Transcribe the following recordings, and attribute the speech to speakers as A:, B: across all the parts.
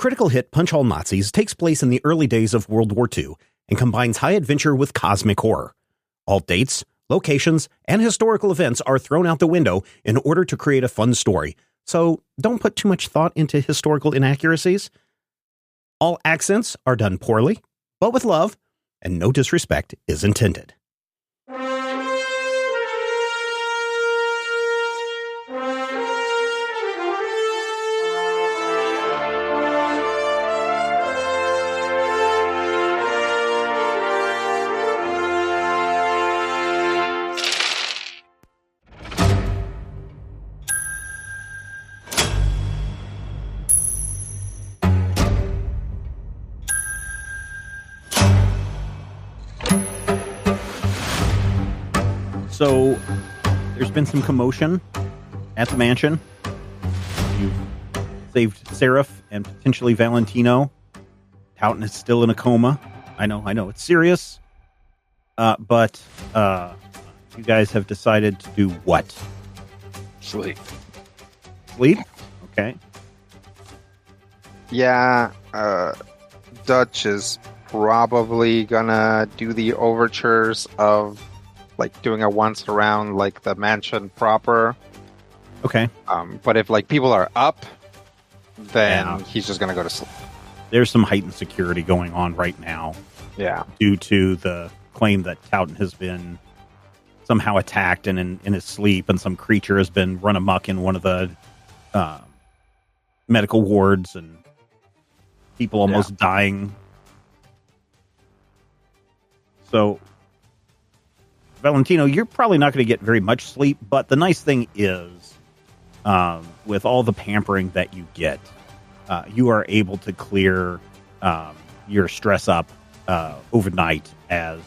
A: Critical hit Punch All Nazis takes place in the early days of World War II and combines high adventure with cosmic horror. All dates, locations, and historical events are thrown out the window in order to create a fun story, so don't put too much thought into historical inaccuracies. All accents are done poorly, but with love, and no disrespect is intended. So, there's been some commotion at the mansion. You've saved Seraph and potentially Valentino. Houghton is still in a coma. I know, it's serious. But you guys have decided to do what?
B: Sleep?
A: Okay.
C: Yeah, Dutch is probably gonna do the overtures of like doing a once around like the mansion proper.
A: Okay.
C: But if like people are up, then he's just gonna go to sleep.
A: There's some heightened security going on right now.
C: Yeah.
A: Due to the claim that Houghton has been somehow attacked and in his sleep, and some creature has been run amok in one of the medical wards, and people almost dying. So, Valentino, you're probably not going to get very much sleep, but the nice thing is, with all the pampering that you get, you are able to clear your stress up overnight as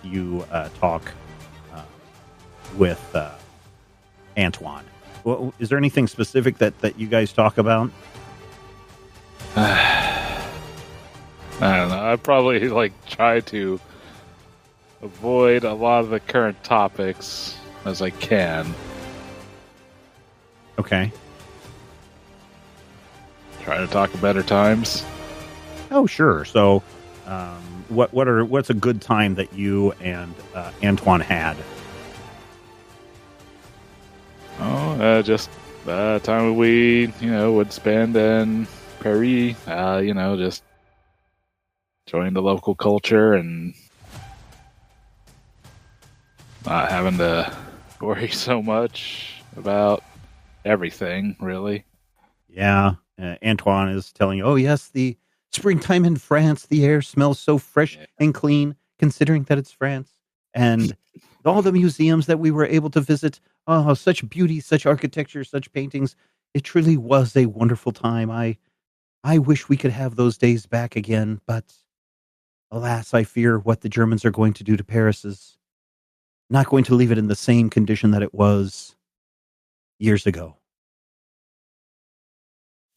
A: you talk with Antoine. Well, is there anything specific that you guys talk about?
B: I don't know. I probably try to avoid a lot of the current topics as I can.
A: Okay.
B: Try to talk of better times.
A: Oh, sure. So, what's a good time that you and Antoine had?
B: Oh, just time we would spend in Paris. Just enjoying the local culture and not having to worry so much about everything, really.
A: Yeah. Antoine is telling you, oh, yes, the springtime in France, the air smells so fresh and clean, considering that it's France. And all the museums that we were able to visit, oh, such beauty, such architecture, such paintings. It truly was a wonderful time. I wish we could have those days back again, but alas, I fear what the Germans are going to do to Paris is not going to leave it in the same condition that it was years ago.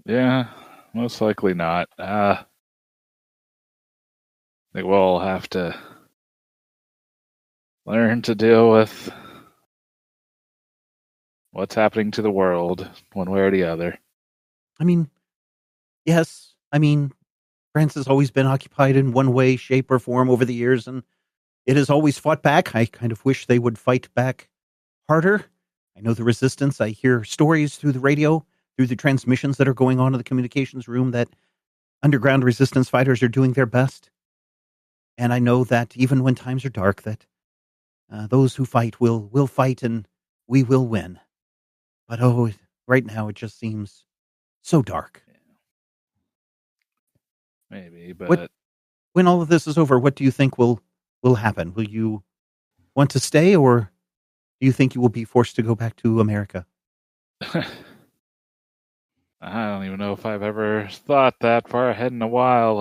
B: Yeah, most likely not. I think we'll have to learn to deal with what's happening to the world one way or the other.
A: I mean, yes. France has always been occupied in one way, shape, or form over the years, and it has always fought back. I kind of wish they would fight back harder. I know the resistance. I hear stories through the radio, through the transmissions that are going on in the communications room, that underground resistance fighters are doing their best. And I know that even when times are dark, that those who fight will fight, and we will win. But right now it just seems so dark.
B: Maybe, but
A: when all of this is over, what do you think will happen? Will you want to stay, or do you think you will be forced to go back to America?
B: I don't even know if I've ever thought that far ahead in a while.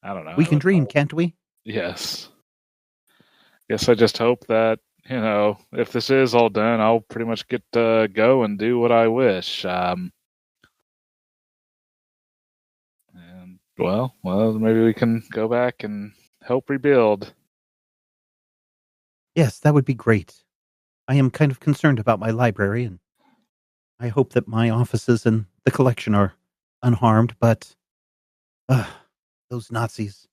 B: I don't know.
A: We can dream, can't we?
B: Yes. Guess I just hope that, if this is all done, I'll pretty much get to go and do what I wish. Well, maybe we can go back and help rebuild.
A: Yes, that would be great. I am kind of concerned about my library, and I hope that my offices and the collection are unharmed, but those Nazis,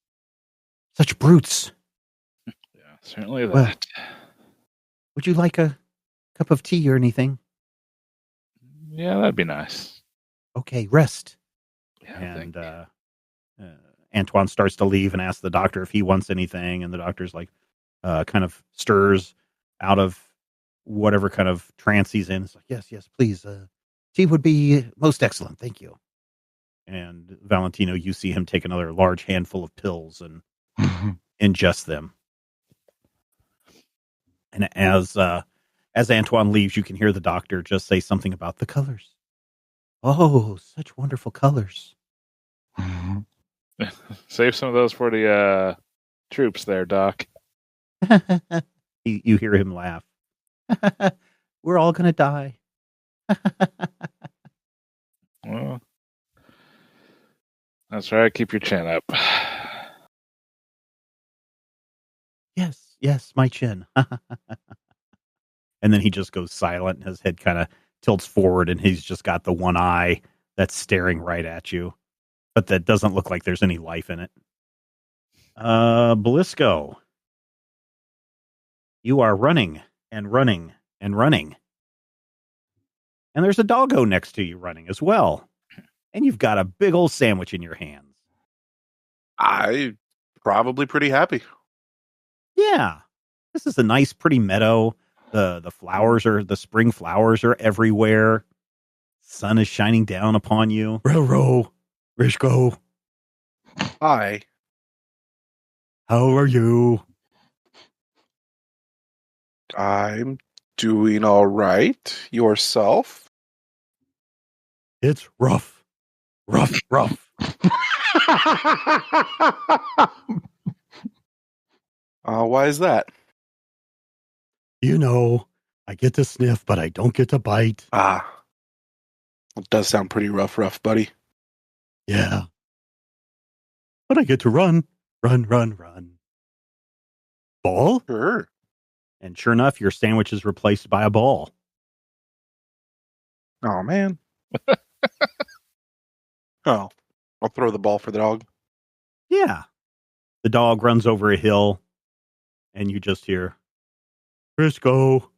A: such brutes.
B: Yeah, certainly
A: Well,
B: that.
A: would you like a cup of tea or anything?
B: Yeah, that'd be nice.
A: Okay, rest.
B: Yeah,
A: And
B: thank you.
A: Antoine starts to leave and asks the doctor if he wants anything, and the doctor's like, kind of stirs out of whatever kind of trance he's in. It's like, yes, please. Tea would be most excellent. Thank you. And Valentino, you see him take another large handful of pills and ingest them. And as Antoine leaves, you can hear the doctor just say something about the colors. Oh, such wonderful colors.
B: Save some of those for the troops there, Doc.
A: You hear him laugh. We're all going to die.
B: Well, that's right. Keep your chin up.
A: Yes, my chin. And then he just goes silent. And his head kind of tilts forward, and he's just got the one eye that's staring right at you, but that doesn't look like there's any life in it. Blisco, you are running and running and running. And there's a doggo next to you running as well. And you've got a big old sandwich in your hands.
D: I probably pretty happy.
A: Yeah. This is a nice, pretty meadow. The spring flowers are everywhere. Sun is shining down upon you. Roro, Rishko,
D: Hi.
A: how are you?
D: I'm doing all right. Yourself?
A: It's rough.
D: Why is that?
A: You know, I get to sniff, but I don't get to bite.
D: It does sound pretty rough, buddy.
A: Yeah. But I get to run. Ball?
D: Sure.
A: And sure enough, your sandwich is replaced by a ball.
D: Oh, man. Oh, I'll throw the ball for the dog.
A: Yeah. The dog runs over a hill, and you just hear, Briscoe.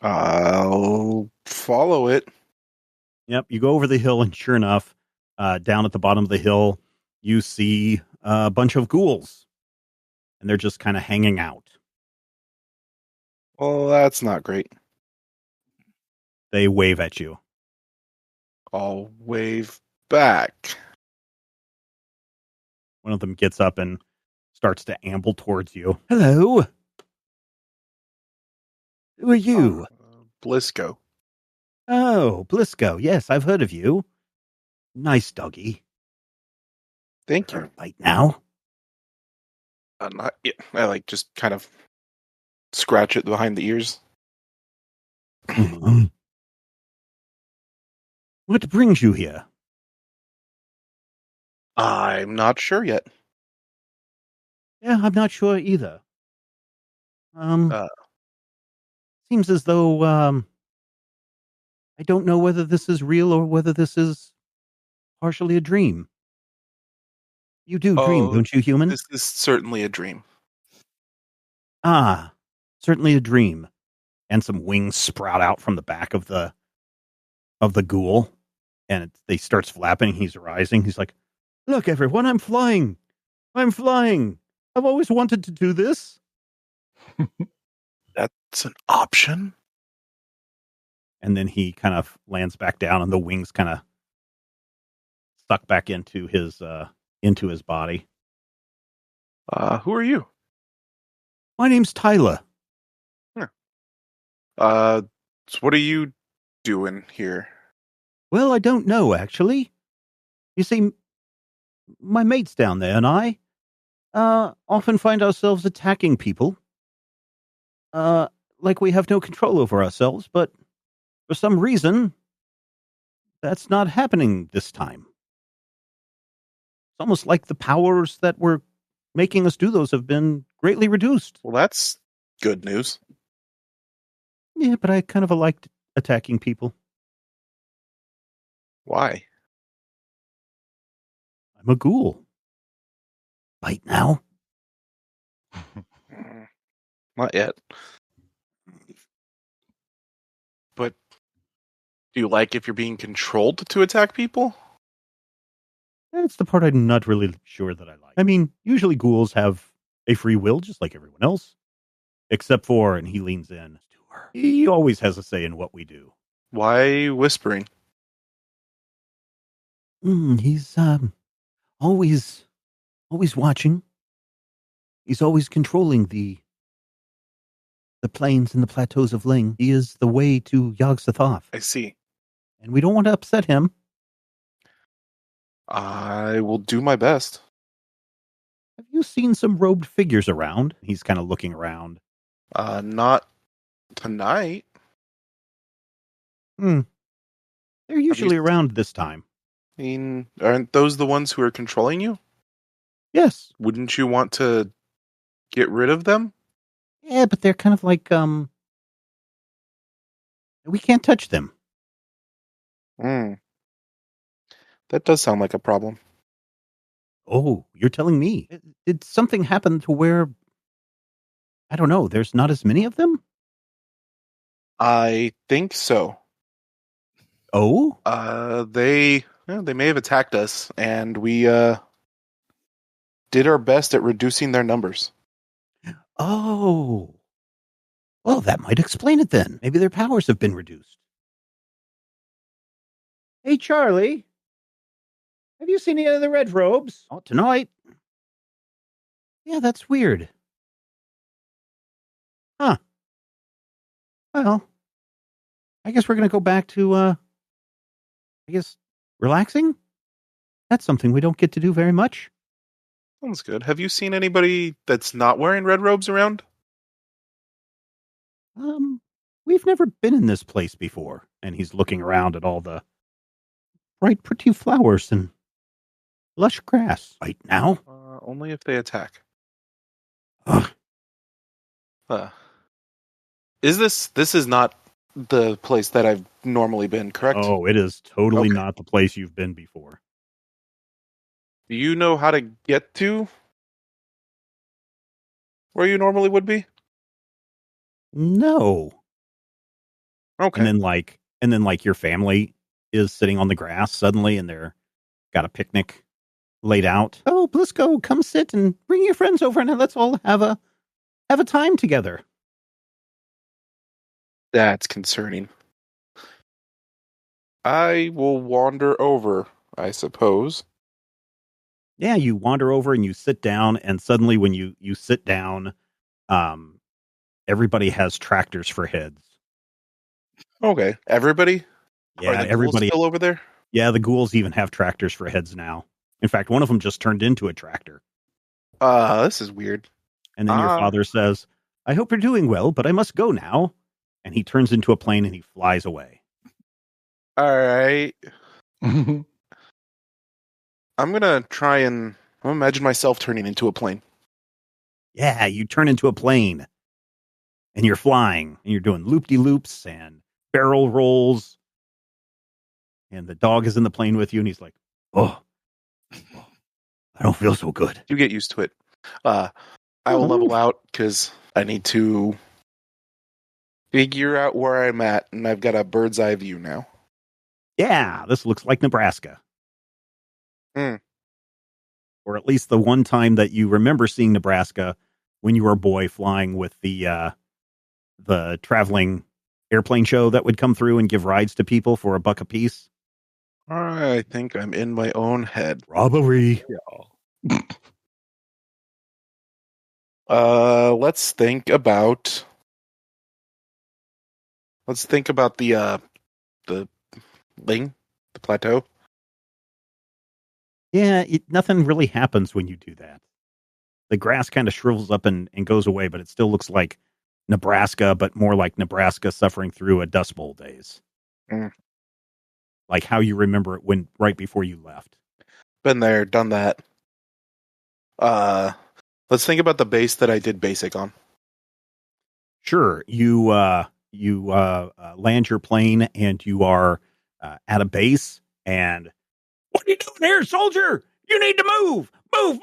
D: I'll follow it.
A: Yep, you go over the hill, and sure enough, down at the bottom of the hill, you see a bunch of ghouls. And they're just kind of hanging out.
D: Well, that's not great.
A: They wave at you.
D: I'll wave back.
A: One of them gets up and starts to amble towards you. Hello. Who are you?
D: Blisco.
A: Oh, Blisco. Yes, I've heard of you. Nice doggy.
D: Thank you.
A: Right now.
D: Not yet. I just kind of scratch it behind the ears.
A: What brings you here?
D: I'm not sure yet.
A: Yeah, I'm not sure either. Seems as though I don't know whether this is real or whether this is partially a dream. You do dream, don't you, human?
D: This is certainly a dream.
A: Ah, certainly a dream. And some wings sprout out from the back of the ghoul, and they starts flapping. He's rising. He's like, "Look, everyone, I'm flying. I've always wanted to do this."
D: That's an option.
A: And then he kind of lands back down, and the wings kind of suck back into his body.
D: Who are you?
A: My name's Tyler.
D: So what are you doing here?
A: Well, I don't know, actually. You see, my mates down there and I often find ourselves attacking people. Like we have no control over ourselves, but for some reason, that's not happening this time. It's almost like the powers that were making us do those have been greatly reduced.
D: Well, that's good news.
A: Yeah, but I kind of liked attacking people.
D: Why?
A: I'm a ghoul. Bite now?
D: Not yet. But do you like if you're being controlled to attack people?
A: That's the part I'm not really sure that I like. I mean, usually ghouls have a free will, just like everyone else. Except for, and he leans in to her, he always has a say in what we do.
D: Why whispering?
A: He's always watching. He's always controlling the plains and the plateaus of Ling. He is the way to Yog-Sothoth.
D: I see.
A: And we don't want to upset him.
D: I will do my best.
A: Have you seen some robed figures around? He's kind of looking around.
D: Not tonight.
A: They're usually around this time.
D: I mean, aren't those the ones who are controlling you?
A: Yes.
D: Wouldn't you want to get rid of them?
A: Yeah, but they're kind of like, we can't touch them.
D: That does sound like a problem.
A: Oh, you're telling me. Did something happen to where, I don't know, there's not as many of them?
D: I think so.
A: Oh?
D: They may have attacked us, and we did our best at reducing their numbers.
A: Oh. Well, that might explain it then. Maybe their powers have been reduced. Hey, Charlie. Have you seen any of the red robes? Not tonight. Yeah, that's weird. Huh. Well, I guess we're going to go back to, relaxing? That's something we don't get to do very much.
D: Sounds good. Have you seen anybody that's not wearing red robes around?
A: We've never been in this place before. And he's looking around at all the bright, pretty flowers and lush grass. Right now?
D: Only if they attack.
A: Ugh.
D: This is not the place that I've normally been, correct?
A: Oh, it is totally
D: Okay.
A: not the place you've been before.
D: Do you know how to get to where you normally would be?
A: No.
D: Okay.
A: And then your family is sitting on the grass suddenly and they're got a picnic laid out. Oh, Blisco, come sit and bring your friends over and let's all have a time together.
D: That's concerning. I will wander over, I suppose.
A: Yeah, you wander over and you sit down, and suddenly when you sit down, everybody has tractors for heads.
D: Okay. Everybody?
A: Yeah,
D: Are the ghouls
A: everybody.
D: still over there?
A: Yeah, the ghouls even have tractors for heads now. In fact, one of them just turned into a tractor.
D: This is weird.
A: And then your father says, I hope you're doing well, but I must go now. And he turns into a plane and he flies away.
D: All right. I'm going to try and imagine myself turning into a plane.
A: Yeah, you turn into a plane. And you're flying. And you're doing loop-de-loops and barrel rolls. And the dog is in the plane with you. And he's like, oh, I don't feel so good.
D: You get used to it. I will level out because I need to figure out where I'm at. And I've got a bird's eye view now.
A: Yeah, this looks like Nebraska.
D: Hmm.
A: Or at least the one time that you remember seeing Nebraska when you were a boy flying with the traveling airplane show that would come through and give rides to people for $1 a piece.
D: I think I'm in my own head.
A: Robbery.
D: Let's think about the Ling, the plateau.
A: Yeah, nothing really happens when you do that. The grass kind of shrivels up and goes away, but it still looks like Nebraska, but more like Nebraska suffering through a Dust Bowl days. Like how you remember it when right before you left.
D: Been there, done that. Let's think about the base that I did basic on.
A: Sure, you land your plane and you are at a base. And what are you doing here, soldier? You need to move! Move!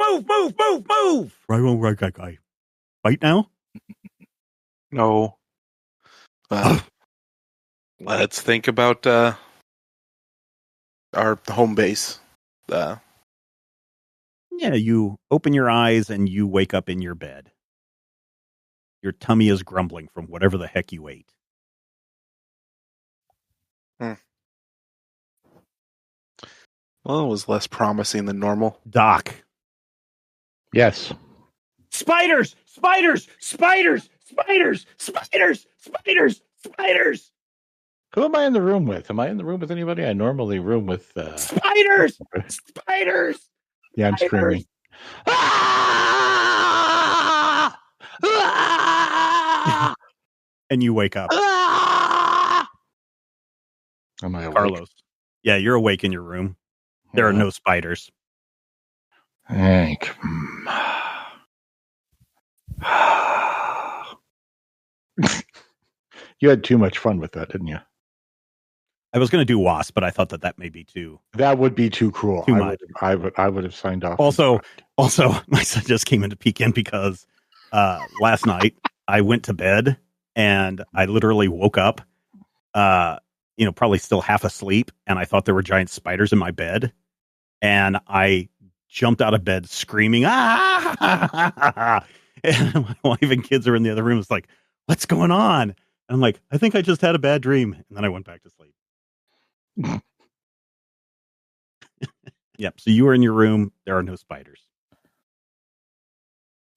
A: Right, guy. Fight now?
D: No. Let's think about our home base.
A: Yeah, you open your eyes and you wake up in your bed. Your tummy is grumbling from whatever the heck you ate.
D: Well, it was less promising than normal.
A: Doc.
E: Yes.
A: Spiders!
E: Who am I in the room with? Am I in the room with anybody? I normally room with
A: Spiders!
E: Yeah, I'm screaming. Ah! Ah!
A: And you wake up.
E: Ah! Am I awake?
A: Carlos. Yeah, you're awake in your room. There are no spiders.
E: Hank. You had too much fun with that, didn't you?
A: I was going to do wasp, but I thought that may be too.
E: That would be too cruel.
A: Too much.
E: I would have signed off.
A: Also, my son just came in to peek in because last night I went to bed and I literally woke up, probably still half asleep, and I thought there were giant spiders in my bed, and I jumped out of bed screaming, ah! And my wife and kids are in the other room. It's like, what's going on? And I'm like, I think I just had a bad dream, and then I went back to sleep. Yep. So you are in your room. There are no spiders.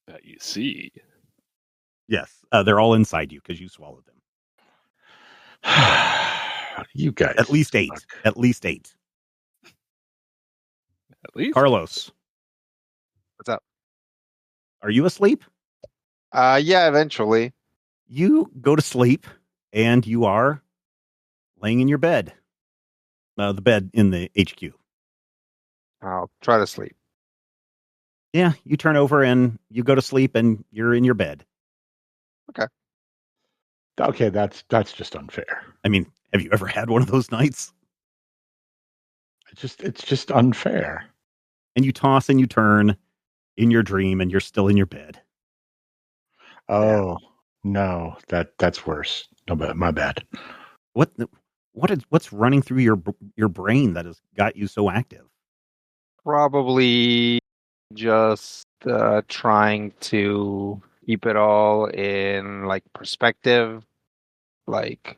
B: That you see.
A: Yes. They're all inside you because you swallowed them.
E: You guys.
A: At least 8. At least 8.
B: At least.
A: Carlos.
C: What's up?
A: Are you asleep?
C: Yeah, eventually.
A: You go to sleep and you are laying in your bed. The bed in the HQ.
C: I'll try to sleep.
A: Yeah, you turn over and you go to sleep and you're in your bed.
E: Okay, that's just unfair.
A: I mean, have you ever had one of those nights?
E: It's just unfair.
A: And you toss and you turn in your dream and you're still in your bed.
E: Oh, no, that's worse. No, my bad.
A: What's running through your brain that has got you so active?
C: Probably just trying to keep it all in perspective. There's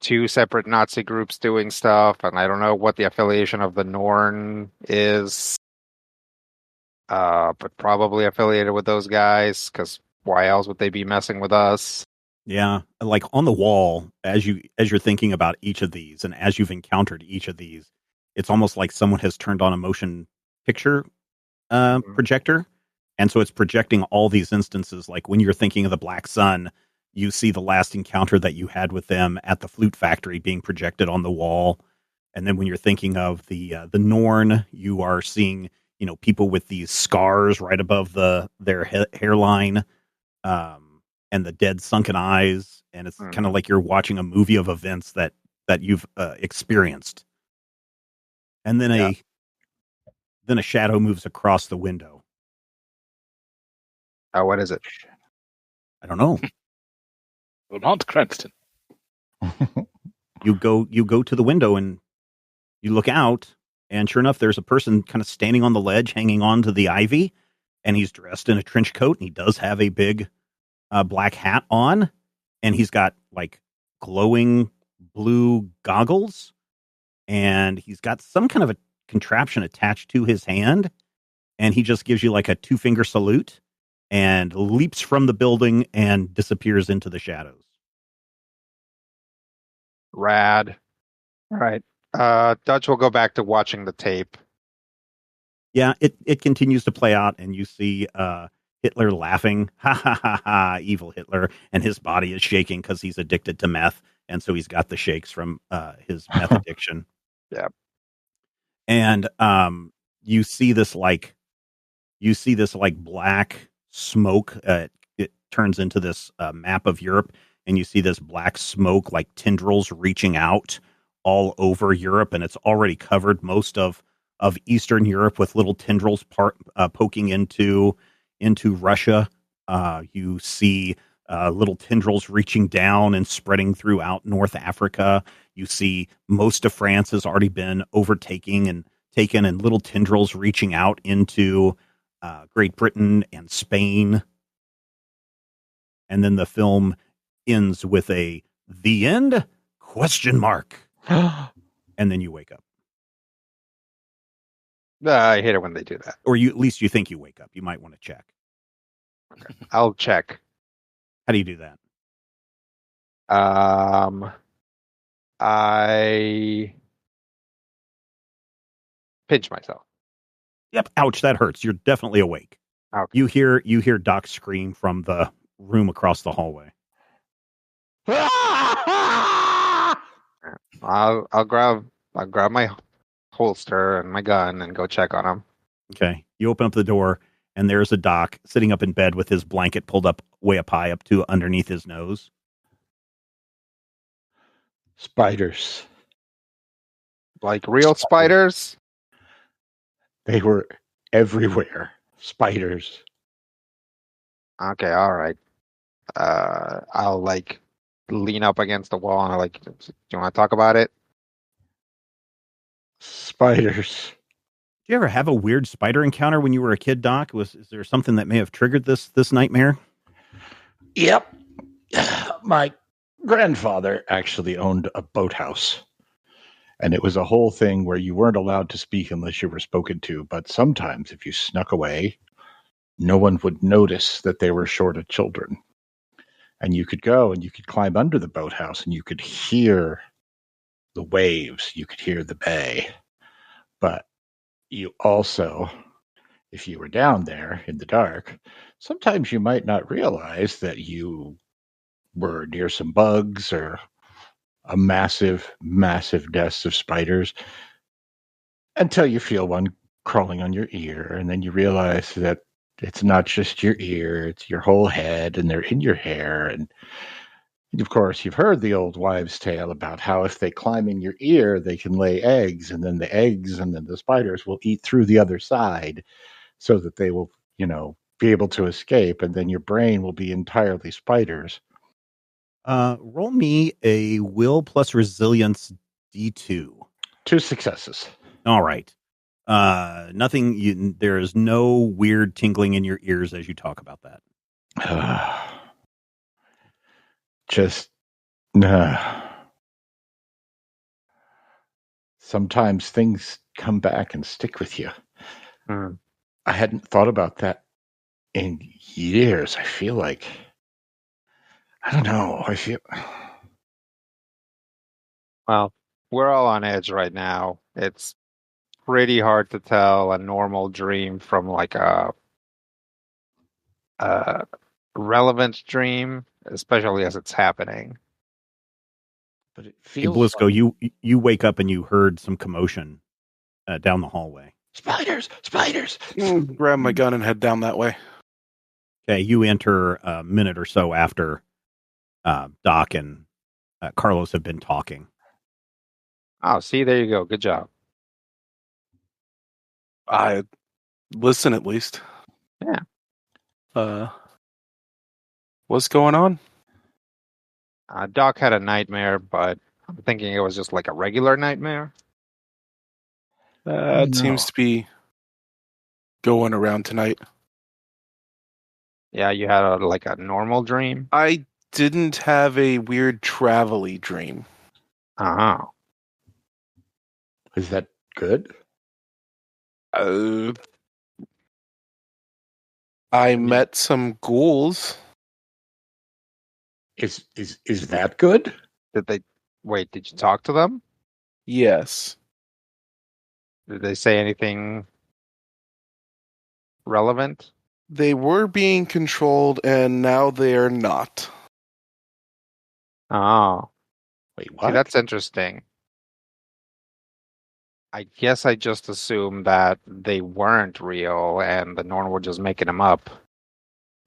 C: 2 separate Nazi groups doing stuff, and I don't know what the affiliation of the Norn is. But probably affiliated with those guys, because why else would they be messing with us?
A: Yeah, like on the wall, as you're thinking about each of these, and as you've encountered each of these, it's almost like someone has turned on a motion picture projector, and so it's projecting all these instances. Like when you're thinking of the Black Sun, you see the last encounter that you had with them at the flute factory being projected on the wall, and then when you're thinking of the Norn, you are seeing people with these scars right above their hairline. And the dead sunken eyes, and it's kind of like you're watching a movie of events that you've experienced. And then a shadow moves across the window.
C: What is it?
A: I don't know.
B: Lamont Cranston.
A: You go to the window and you look out, and sure enough, there's a person kind of standing on the ledge, hanging on to the ivy, and he's dressed in a trench coat, and he does have a big black hat on, and he's got glowing blue goggles, and he's got some kind of a contraption attached to his hand, and he just gives you a 2-finger salute and leaps from the building and disappears into the shadows.
C: Rad. All right. Dutch will go back to watching the tape.
A: Yeah, it continues to play out, and you see Hitler laughing, ha ha ha ha, evil Hitler, and his body is shaking because he's addicted to meth, and so he's got the shakes from his meth addiction.
C: Yeah.
A: And you see this black smoke. It turns into this map of Europe, and you see this black smoke tendrils reaching out all over Europe, and it's already covered most of Eastern Europe with little tendrils poking into Russia. You see little tendrils reaching down and spreading throughout North Africa. You see most of France has already been overtaken, and little tendrils reaching out into Great Britain and Spain. And then the film ends with the end ? And then you wake up.
C: I hate it when they do that.
A: Or at least you think you wake up. You might want to check.
C: I'll check.
A: How do you do that?
C: I pinch myself.
A: Yep. Ouch, that hurts. You're definitely awake.
C: Okay.
A: You hear Doc scream from the room across the hallway.
C: I'll grab my holster and my gun and go check on him.
A: Okay. You open up the door, and there's a Doc sitting up in bed with his blanket pulled up way up high up to underneath his nose.
E: Spiders.
C: Like real spiders?
E: They were everywhere. Spiders.
C: Okay, all right. I'll like lean up against the wall and I'm like, do you want to talk about it?
E: Spiders.
A: Did you ever have a weird spider encounter when you were a kid, Doc? Is there something that may have triggered this nightmare?
E: Yep. My grandfather actually owned a boathouse. And it was a whole thing where you weren't allowed to speak unless you were spoken to. But sometimes if you snuck away, no one would notice that they were short of children. And you could go and you could climb under the boathouse and you could hear the waves. You could hear the bay. But you also, if you were down there in the dark, sometimes you might not realize that you were near some bugs or a massive, massive nest of spiders until you feel one crawling on your ear. And then you realize that it's not just your ear, it's your whole head, and they're in your hair. And of course, you've heard the old wives' tale about how if they climb in your ear, they can lay eggs, and then the eggs and then the spiders will eat through the other side so that they will, be able to escape, and then your brain will be entirely spiders.
A: Roll me a will plus resilience D2.
E: 2 successes.
A: All right. Nothing. There is no weird tingling in your ears as you talk about that.
E: Just sometimes things come back and stick with you.
C: Mm.
E: I hadn't thought about that in years. I feel like, I don't know.
C: Well, we're all on edge right now. It's pretty hard to tell a normal dream from like a relevant dream, especially as it's happening.
E: But it
A: Hey,
E: feels
A: Blisco, you wake up and you heard some commotion down the hallway.
E: Spiders!
D: Grab my gun and head down that way.
A: Okay, you enter a minute or so after Doc and Carlos have been talking.
C: Oh, see, there you go. Good job.
D: I listen at least.
C: Yeah.
D: What's going on?
C: Doc had a nightmare, but I'm thinking it was just like a regular nightmare.
D: It
E: No.
D: seems to be going around tonight.
C: Yeah, you had a normal dream.
D: I didn't have a weird travel-y dream.
C: Oh.
E: Is that good?
D: I met some ghouls.
E: Is that good?
C: Did you talk to them?
D: Yes.
C: Did they say anything relevant?
D: They were being controlled, and now they are not.
C: Oh.
E: Wait,
C: See,
E: what?
C: that's interesting. I guess I just assumed that they weren't real and the Norn were just making them up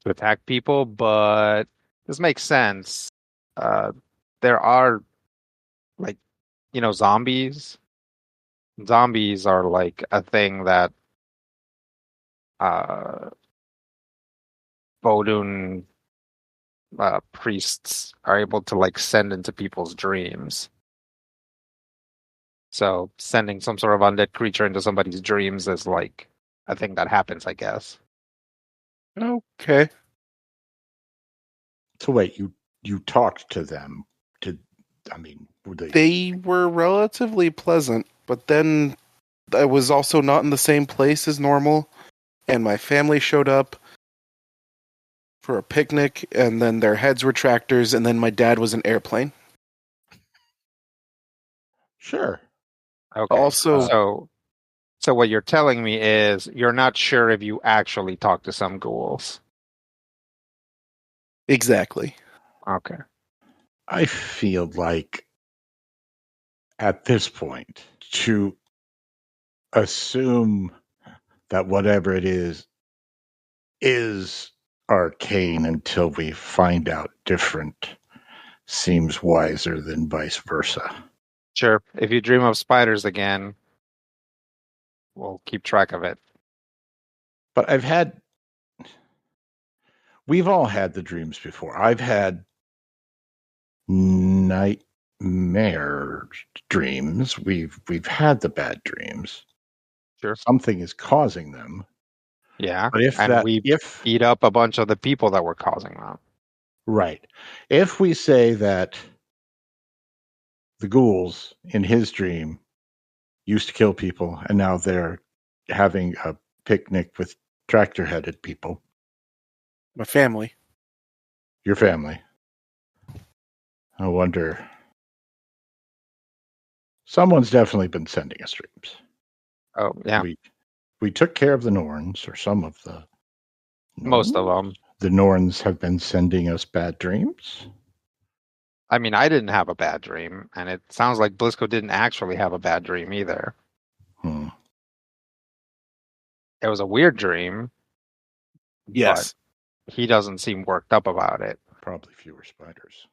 C: to attack people, but this makes sense. There are, zombies zombies are like a thing that Vodun priests are able to like send into people's dreams. So sending some sort of undead creature into somebody's dreams is like a thing that happens, I guess.
D: Okay.
E: So wait, you talked to them? Were they?
D: They were relatively pleasant, but then I was also not in the same place as normal, and my family showed up for a picnic, and then their heads were tractors, and then my dad was an airplane.
E: Sure.
C: Okay.
D: Also,
C: So what you're telling me is you're not sure if you actually talked to some ghouls.
D: exactly.
C: Okay.
E: I feel like at this point to assume that whatever it is arcane until we find out different seems wiser than vice versa.
C: Sure. If you dream of spiders again, we'll keep track of it.
E: But we've all had the dreams before. I've had nightmare dreams. We've had the bad dreams.
C: Sure.
E: Something is causing them.
C: Yeah.
E: But
C: We beat up a bunch of the people that were causing them.
E: right, if we say that the ghouls in his dream used to kill people and now they're having a picnic with tractor-headed people,
D: My family.
E: your family, I wonder. Someone's definitely been sending us dreams.
C: Oh, yeah.
E: We took care of the Norns, or some of the
C: Most of
E: Norns?
C: them.
E: The Norns have been sending us bad dreams.
C: I mean, I didn't have a bad dream, and it sounds like Blisco didn't actually have a bad dream either. It was a weird dream.
D: Yes.
C: But he doesn't seem worked up about it.
E: Probably fewer spiders.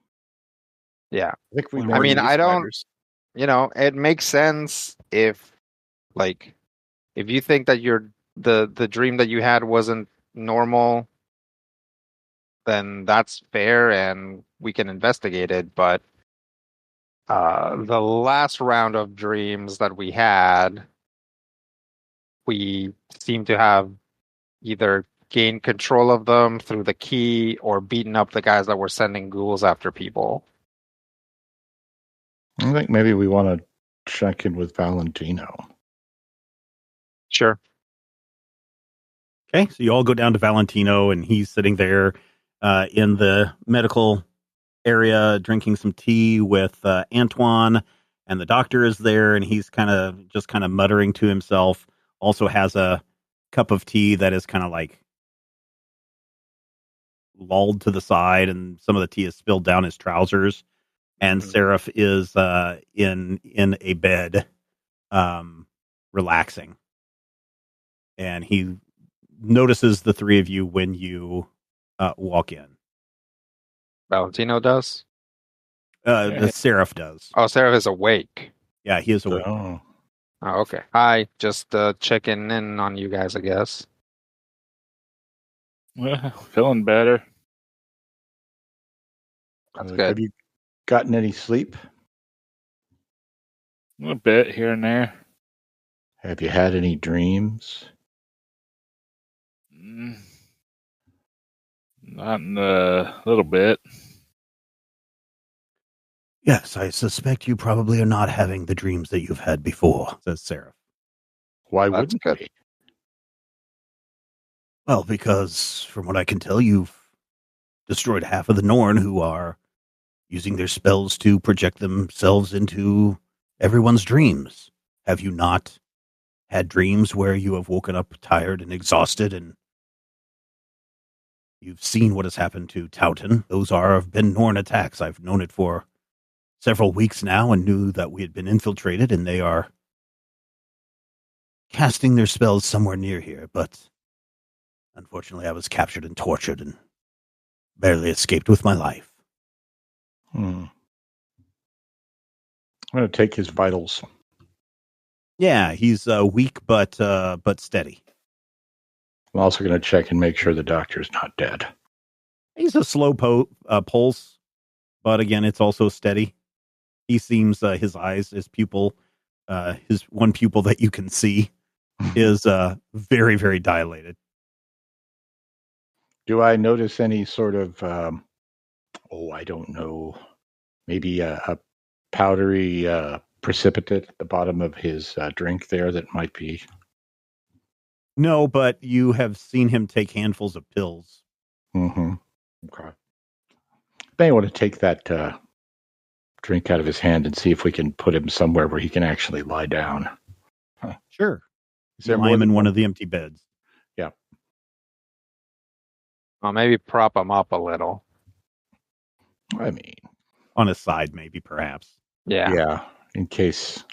C: Yeah.
E: I think we
D: We
E: may
C: I
D: were
C: mean,
D: knee
C: I don't,
D: spiders.
C: it makes sense if you think that the dream that you had wasn't normal, then that's fair and we can investigate it. But the last round of dreams that we had, we seem to have either gained control of them through the key or beaten up the guys that were sending ghouls after people.
E: I think maybe we want to check in with Valentino.
C: Sure.
A: Okay, so you all go down to Valentino, and he's sitting there in the medical area drinking some tea with Antoine, and the doctor is there, and he's kind of muttering to himself. Also has a cup of tea that is kind of like lulled to the side, and some of the tea is spilled down his trousers. And Seraph is in a bed, relaxing, and he notices the three of you when you walk in.
C: Valentino does?
A: The Seraph does.
C: Oh, Seraph is awake.
A: Yeah, he is awake.
E: Oh.
C: Oh, okay. Hi, just checking in on you guys, I guess.
B: Well, feeling better.
C: That's good.
E: Have you gotten any sleep?
B: A bit here and there.
E: Have you had any dreams?
B: Not in a little bit.
A: Yes, I suspect you probably are not having the dreams that you've had before, says Seraph.
E: Why
C: That's
E: wouldn't
C: good.
E: we?
A: Well, because from what I can tell, you've destroyed half of the Norn who are using their spells to project themselves into everyone's dreams. Have you not had dreams where you have woken up tired and exhausted, and you've seen what has happened to Towton? Those have been Norn attacks. I've known it for several weeks now and knew that we had been infiltrated, and they are casting their spells somewhere near here, but unfortunately I was captured and tortured and barely escaped with my life.
E: I'm going to take his vitals.
A: Yeah, he's weak but steady.
E: I'm also going to check and make sure the doctor's not dead.
A: He's a slow pulse, but again, it's also steady. He seems his eyes, his pupil, his one pupil that you can see is very, very dilated.
E: Do I notice any sort of, I don't know, maybe a powdery precipitate at the bottom of his drink there that might be?
A: No, but you have seen him take handfuls of pills.
E: Mm-hmm. Okay. May want to take that drink out of his hand and see if we can put him somewhere where he can actually lie down.
A: Sure.
E: Is there
A: lie
E: more
A: him
E: than
A: in one of the empty beds.
E: Yeah.
C: Well, maybe prop him up a little.
E: I mean,
A: on his side, maybe, perhaps.
C: Yeah.
E: In case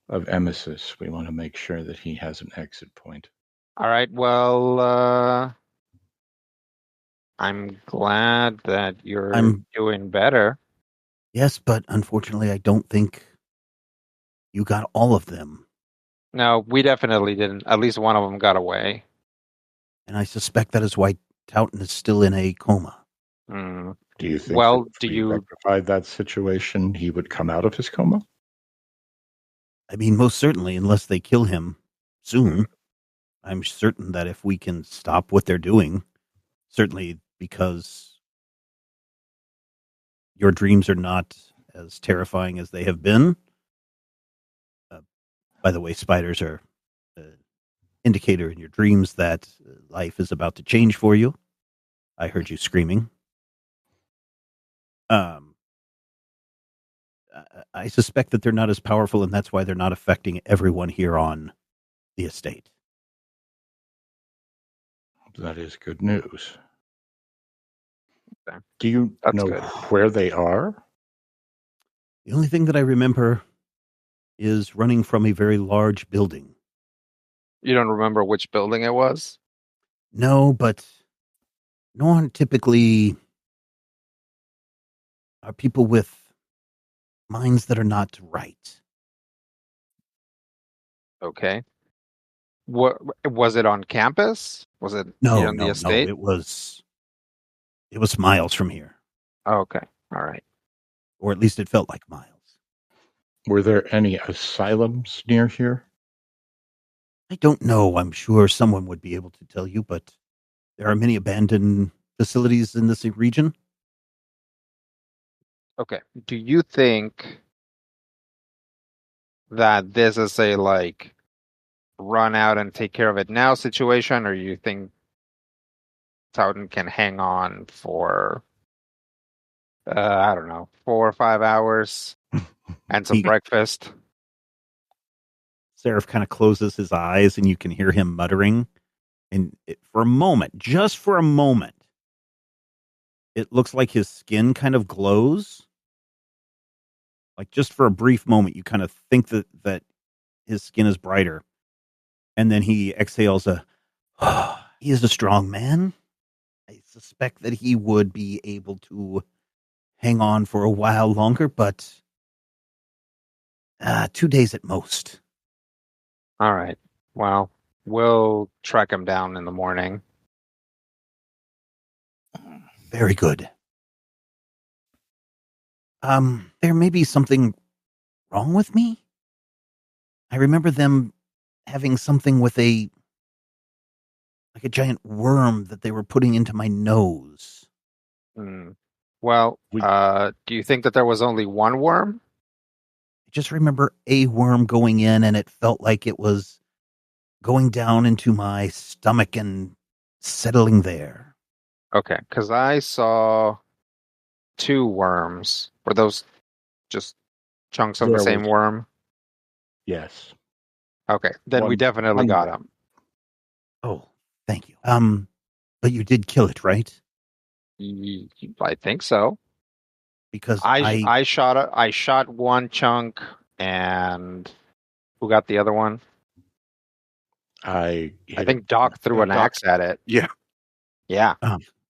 E: of emesis, we want to make sure that he has an exit point.
C: All right. Well, I'm glad that you're doing better.
A: Yes, but unfortunately, I don't think you got all of them.
C: No, we definitely didn't. At least one of them got away.
A: And I suspect that is why Towton is still in a coma.
C: Mm.
E: Do you think
C: Well,
E: that if we rectified that situation, he would come out of his coma?
A: I mean, most certainly, unless they kill him soon. I'm certain that if we can stop what they're doing, certainly because your dreams are not as terrifying as they have been. By the way, spiders are an indicator in your dreams that life is about to change for you. I heard you screaming. I suspect that they're not as powerful, and that's why they're not affecting everyone here on the estate.
E: That is good news.
C: Okay.
E: Do you know
C: good.
E: where they are?
A: The only thing that I remember is running from a very large building.
C: You don't remember which building it was?
A: No, but no one typically are people with minds that are not right.
C: Okay. What was it on campus? Was it on the estate?
A: No. It was miles from here.
C: Oh, okay. All right.
A: Or at least it felt like miles.
E: Were there any asylums near here?
A: I don't know. I'm sure someone would be able to tell you, but there are many abandoned facilities in this region.
C: Okay. Do you think that this is a run out and take care of it now situation, or you think Towton can hang on for I don't know, 4 or 5 hours and some breakfast?
A: Seraph kind of closes his eyes and you can hear him muttering. And for a moment, just for a moment, it looks like his skin kind of glows. Like just for a brief moment, you kind of think that his skin is brighter. And then he exhales he is a strong man. I suspect that he would be able to hang on for a while longer, but 2 days at most.
C: All right. Well, we'll track him down in the morning.
A: Very good. There may be something wrong with me. I remember them having something with a giant worm that they were putting into my nose.
C: Well, do you think that there was only one worm?
A: I just remember a worm going in, and it felt like it was going down into my stomach and settling there.
C: Okay, because I saw 2 worms. Were those just chunks of the same worm?
E: Yes.
C: Okay, then we definitely got him.
A: Oh, thank you. But you did kill it, right?
C: I think so.
A: Because
C: I shot one chunk, and who got the other one? I think Doc threw an axe at it.
D: Yeah.
C: Yeah.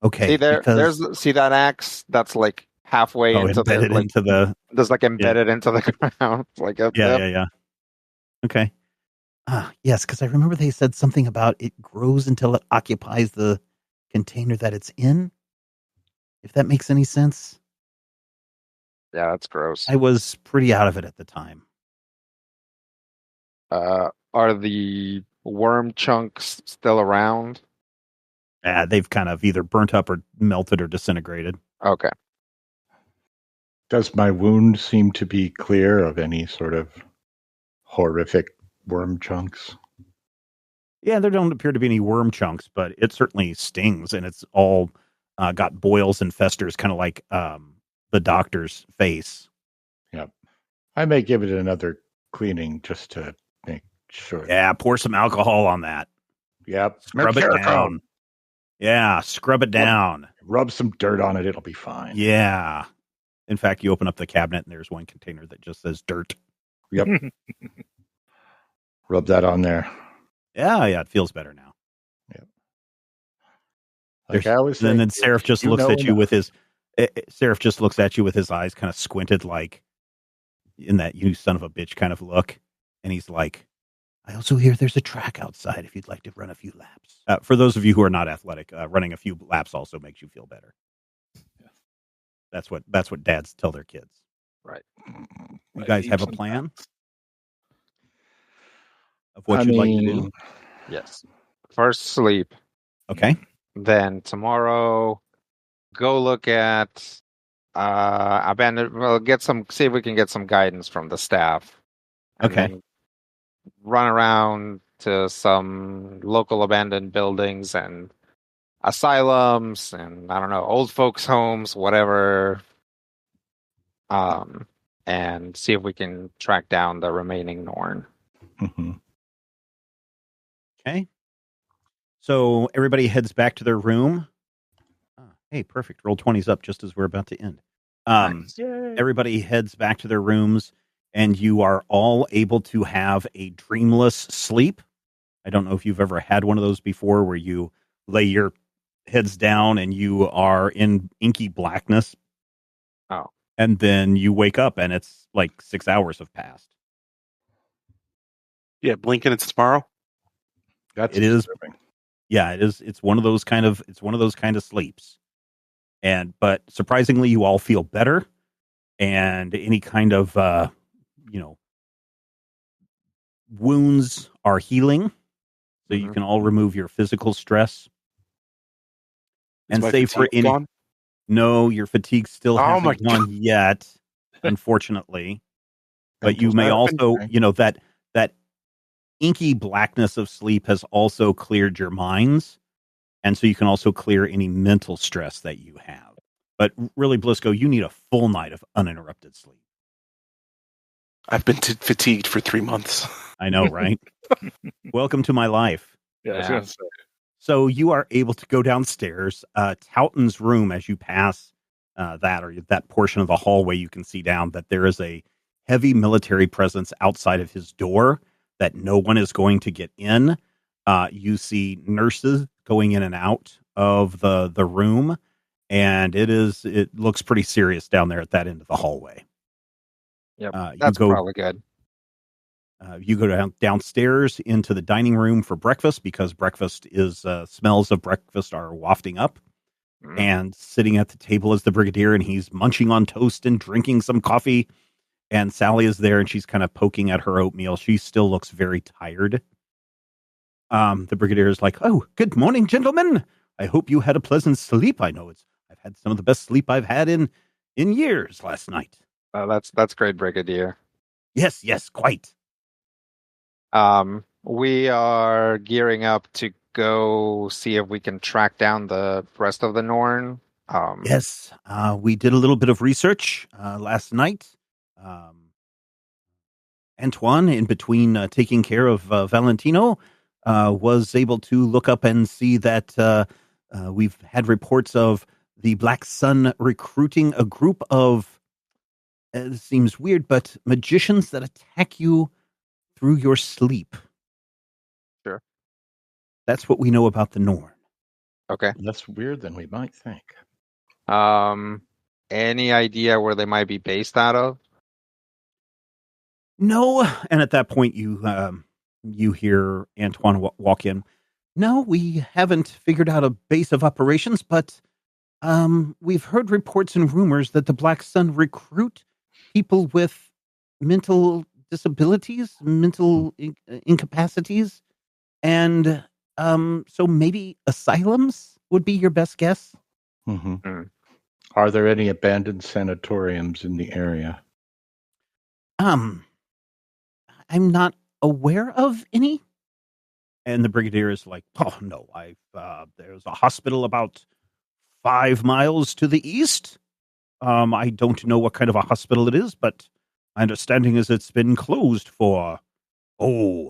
A: Okay.
C: See see that axe? That's like halfway into
A: embedded into the.
C: There's embedded into the ground.
A: Yeah. Okay. Yes, because I remember they said something about it grows until it occupies the container that it's in. If that makes any sense.
C: Yeah, that's gross.
A: I was pretty out of it at the time.
C: Are the worm chunks still around?
A: They've kind of either burnt up or melted or disintegrated.
C: Okay.
E: Does my wound seem to be clear of any sort of horrific worm chunks?
A: Yeah, there don't appear to be any worm chunks, but it certainly stings, and it's all got boils and festers, kind of like the doctor's face.
E: Yep. I may give it another cleaning just to make sure.
A: Yeah, pour some alcohol on that.
E: Yep.
A: Scrub it down. Yeah, scrub it down.
E: Rub some dirt on it. It'll be fine.
A: Yeah. In fact, you open up the cabinet, and there's one container that just says dirt.
E: Yep. Rub that on there.
A: Yeah, it feels better now.
E: Yep. Like I always say,
A: and then Seraph just looks at you with his Seraph just looks at you with his eyes kind of squinted, like in that "you son of a bitch" kind of look, and he's like, "I also hear there's a track outside if you'd like to run a few laps." For those of you who are not athletic, running a few laps also makes you feel better. Yeah. That's what dads tell their kids.
C: Right.
A: You guys have a plan of what you'd like to do?
C: Yes. First sleep.
A: Okay.
C: Then tomorrow, go look at abandoned. Well, see if we can get some guidance from the staff. And
A: Okay.
C: then run around to some local abandoned buildings and asylums, and I don't know, old folks' homes, whatever. And see if we can track down the remaining Norn.
E: Mm-hmm.
A: Okay. So everybody heads back to their room. Hey, perfect. Roll 20s up just as we're about to end.
C: Nice.
A: Everybody heads back to their rooms, and you are all able to have a dreamless sleep. I don't know if you've ever had one of those before where you lay your heads down and you are in inky blackness.
C: Oh.
A: And then you wake up and it's like 6 hours have passed.
D: Yeah, blink and it's tomorrow.
E: That's
A: It is.
E: disturbing.
A: Yeah, it is. It's one of those kind of sleeps. But surprisingly, you all feel better, and any kind of wounds are healing, so you can all remove your physical stress. And
D: my
A: save for
D: fatigue gone?
A: No, your fatigue still
D: Oh
A: hasn't
D: my
A: gone yet, unfortunately. But you
E: Mental
A: may
E: stuff.
A: also, that inky blackness of sleep has also cleared your minds, and so you can also clear any mental stress that you have. But really, Blisco, you need a full night of uninterrupted sleep.
D: I've been fatigued for 3 months.
A: I know, right? Welcome to my life.
B: Yeah, I was gonna say.
A: So you are able to go downstairs. Towton's room, as you pass that portion of the hallway, you can see down that there is a heavy military presence outside of his door that no one is going to get in. You see nurses going in and out of the room, and it looks pretty serious down there at that end of the hallway.
C: Yep, that's probably good.
A: You go downstairs into the dining room for breakfast because breakfast is smells of breakfast are wafting up. And sitting at the table is the brigadier, and he's munching on toast and drinking some coffee. And Sally is there, and she's kind of poking at her oatmeal. She still looks very tired. The brigadier is like, "Oh, good morning, gentlemen. I hope you had a pleasant sleep. I know I've had some of the best sleep I've had in years last night."
C: That's great, brigadier.
A: Yes, quite.
C: We are gearing up to go see if we can track down the rest of the Norn.
A: Yes, we did a little bit of research last night. Antoine, in between taking care of Valentino, was able to look up and see that we've had reports of the Black Sun recruiting a group of, it seems weird, but magicians that attack you through your sleep.
C: Sure.
A: That's what we know about the Norn.
C: Okay.
E: Less weird than we might think.
C: Any idea where they might be based out of?
A: No, and at that point you hear Antoine walk in. No, we haven't figured out a base of operations, but we've heard reports and rumors that the Black Sun recruit people with mental disabilities, mental incapacities, and so maybe asylums would be your best guess.
E: Mm-hmm.
C: Mm.
E: Are there any abandoned sanatoriums in the area?
A: I'm not aware of any. And the brigadier is like, "Oh no, there's a hospital about 5 miles to the east. I don't know what kind of a hospital it is, but my understanding is it's been closed for a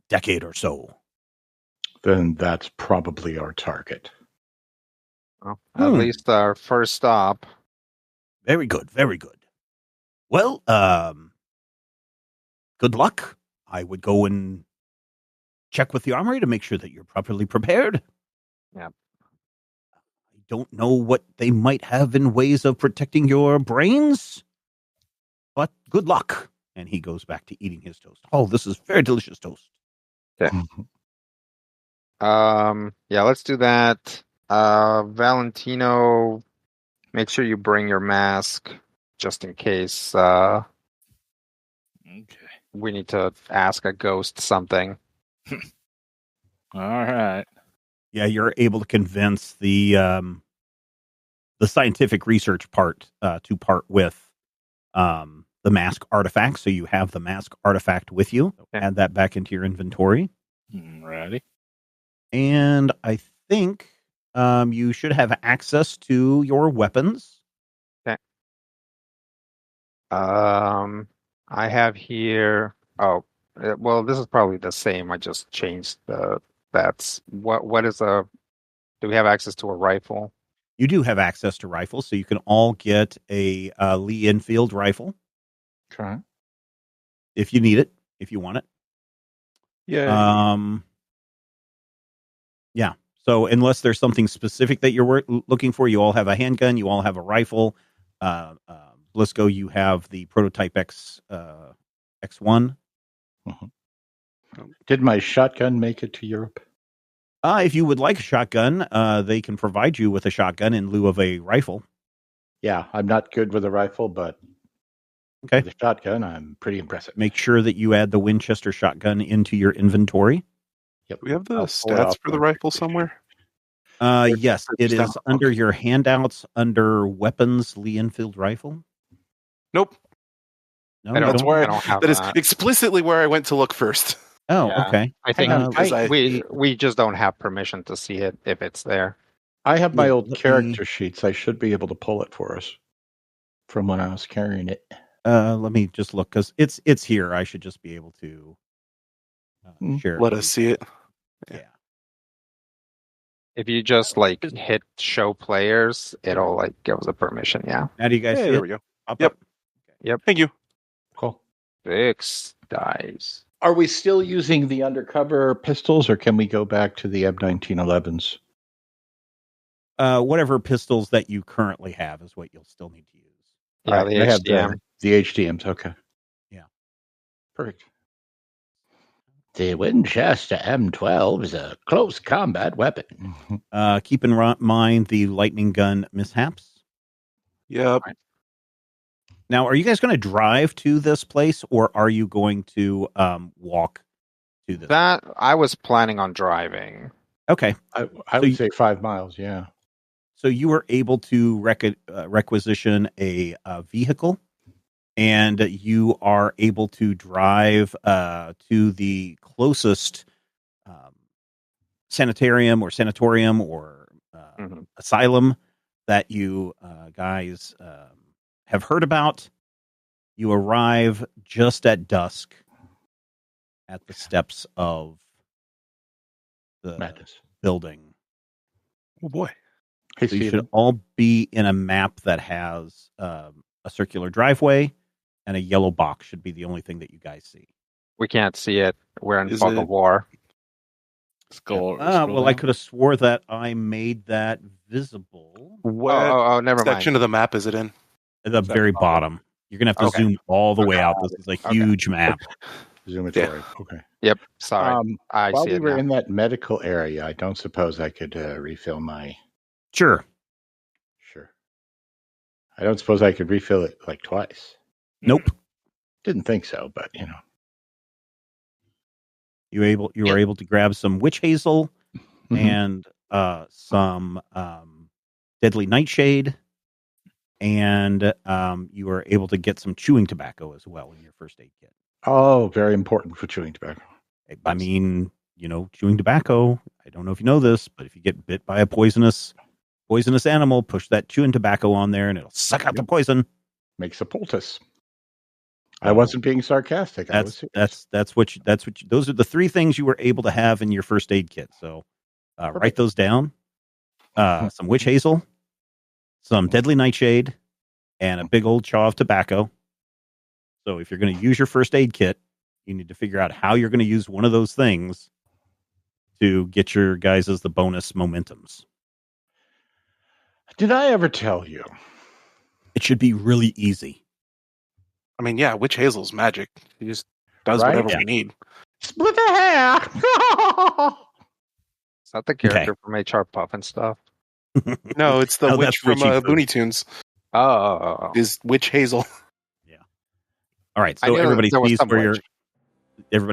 A: decade or so."
E: Then that's probably our target.
C: Well, at least our first stop.
A: Very good, very good. Well, good luck. I would go and check with the armory to make sure that you're properly prepared.
C: Yep.
A: I don't know what they might have in ways of protecting your brains, but good luck. And he goes back to eating his toast. Oh, this is very delicious toast.
C: Yeah, let's do that. Valentino, make sure you bring your mask just in case
B: Okay.
C: we need to ask a ghost something.
B: All right.
A: Yeah, you're able to convince the scientific research part to part with the mask artifact. So you have the mask artifact with you.
C: Okay.
A: Add that back into your inventory.
B: Ready?
A: And I think you should have access to your weapons.
C: I have here. Oh, well, this is probably the same. I just changed the. That's what is a. Do we have access to a rifle?
A: You do have access to rifles, so you can all get a Lee Enfield rifle
E: Okay.
A: if you need it, if you want it.
D: Yeah.
A: Yeah. So unless there's something specific that you're looking for, you all have a handgun, you all have a rifle. Blisco, you have the prototype X1.
E: Did my shotgun make it to Europe?
A: If you would like a shotgun, they can provide you with a shotgun in lieu of a rifle.
E: Yeah, I'm not good with a rifle, but
A: Okay.
E: with a shotgun, I'm pretty impressive.
A: Make sure that you add the Winchester shotgun into your inventory.
E: Yep.
D: Do we have the
E: I'll pull it
D: stats
E: off
D: for the
E: my
D: rifle
E: PlayStation.
D: somewhere?
A: Yes, it
D: just
A: is
D: down-
A: under
D: okay.
A: your handouts under weapons Lee Enfield rifle.
D: Nope.
A: No,
C: I don't-
A: you
D: That's
A: don't?
D: where
C: I don't have
D: that is
C: that.
D: explicitly where I went to look first.
A: Oh,
C: Yeah.
A: okay.
C: I think
A: Uh,
C: we just don't have permission to see it if it's there.
E: I have my
A: Yeah,
E: old
A: let
E: character
A: me-
E: sheets. I should be able to pull it for us from when I was carrying it.
A: Let me just look because it's here. I should just be able to share. it
D: Let
A: with
D: us
A: you
D: see
A: guys.
D: it.
A: Yeah.
C: If you just like hit show players, it'll like give us a permission. Yeah.
A: Now do you guys
D: Hey,
A: see
D: there
A: it?
D: we go.
A: Pop
D: Yep.
A: up?
D: Thank you.
E: Cool.
C: 6 dice.
E: Are we still using the undercover pistols, or can we go back to the M1911s?
A: Whatever pistols that you currently have is what you'll still need to use.
C: Yeah,
E: All right,
C: the
E: I have
C: HDM.
E: the HDMs. Okay.
A: Yeah.
E: Perfect. The Winchester M12 is a close combat weapon.
A: Keep in mind the lightning gun mishaps.
D: Yep.
A: Now, are you guys going to drive to this place, or are you going to walk to this?
C: That I was planning on driving.
A: Okay.
E: I
A: So
E: would
A: you-
E: say 5 miles, yeah.
A: So you were able to requisition a vehicle, and you are able to drive to the closest sanatorium or
C: Mhm.
A: asylum that you guys have heard about. You arrive just at dusk at the steps of the
E: Madness.
A: building.
D: Oh boy.
E: Hey,
A: So you
E: Steven.
A: should all be in a map that has a circular driveway, and a yellow box should be the only thing that you guys see.
C: We can't see it. We're in
D: Is
C: fog
D: it-
C: of war.
B: Scroll
A: Well, I
B: down.
A: could have swore that I made that visible.
D: What
C: Oh, never
D: section
C: mind.
D: of the map is it in?
A: At the very bottom. You're gonna have to zoom all the way out. This is a huge map.
E: Zoomatory. Okay.
C: Yep. Sorry. I
E: While
C: see
E: we
C: it
E: were
C: now.
E: in that medical area, I don't suppose I could refill my.
A: Sure.
E: Sure. I don't suppose I could refill it like twice.
A: Nope.
E: Didn't think so, but you know.
A: You were able to grab some witch hazel and some deadly nightshade, and you were able to get some chewing tobacco as well in your first aid kit.
E: Oh, very important for chewing tobacco.
A: I mean, chewing tobacco. I don't know if you know this, but if you get bit by a poisonous animal, push that chewing tobacco on there, and it'll suck out the poison.
E: Makes a poultice. I wasn't being sarcastic.
A: That's what those are the three things you were able to have in your first aid kit. So write those down. Some witch hazel, some deadly nightshade, and a big old chaw of tobacco. So if you're going to use your first aid kit, you need to figure out how you're going to use one of those things to get your guys as the bonus momentums.
E: Did I ever tell you?
A: It should be really easy.
D: I mean, yeah, witch hazel's magic. He just does whatever we need.
E: Split the hair.
C: Is that the character from HR Puff and stuff?
D: No, it's the witch from
A: Richie
D: Looney Tunes.
C: Oh.
D: Is Witch Hazel.
A: Yeah. All right, so everybody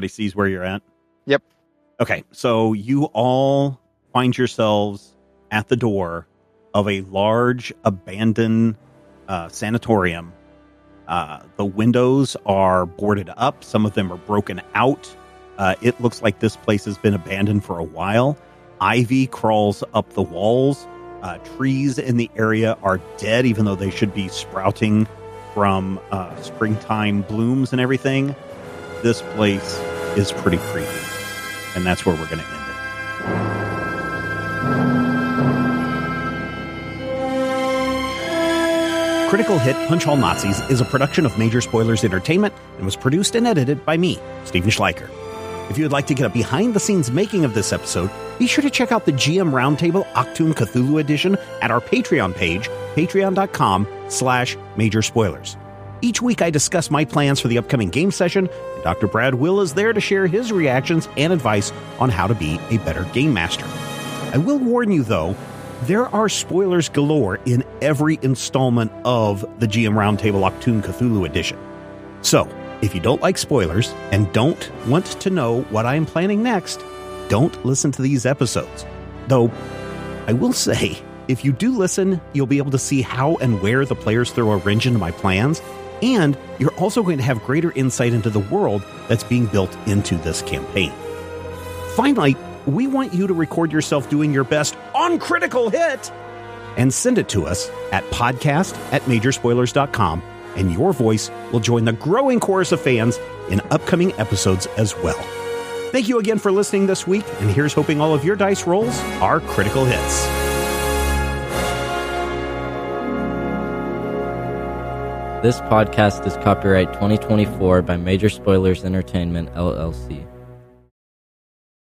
A: sees where you're at?
C: Yep.
A: Okay, so you all find yourselves at the door of a large abandoned sanatorium. The windows are boarded up. Some of them are broken out. It looks like this place has been abandoned for a while. Ivy crawls up the walls. Trees in the area are dead, even though they should be sprouting from springtime blooms and everything. This place is pretty creepy. And that's where we're going to end it. Critical Hit Punch All Nazis is a production of Major Spoilers Entertainment and was produced and edited by me, Stephen Schleicher. If you would like to get a behind-the-scenes making of this episode, be sure to check out the GM Roundtable Octoon Cthulhu Edition at our Patreon page, patreon.com/Major Spoilers. Each week I discuss my plans for the upcoming game session, and Dr. Brad Will is there to share his reactions and advice on how to be a better game master. I will warn you, though, there are spoilers galore in every installment of the GM Roundtable Octoon Cthulhu Edition. So, if you don't like spoilers and don't want to know what I am planning next, don't listen to these episodes. Though, I will say, if you do listen, you'll be able to see how and where the players throw a wrench into my plans, and you're also going to have greater insight into the world that's being built into this campaign. Finally, we want you to record yourself doing your best on Critical Hit and send it to us at podcast@majorspoilers.com, and your voice will join the growing chorus of fans in upcoming episodes as well. Thank you again for listening this week, and here's hoping all of your dice rolls are critical hits.
F: This podcast is copyright 2024 by Major Spoilers Entertainment, LLC.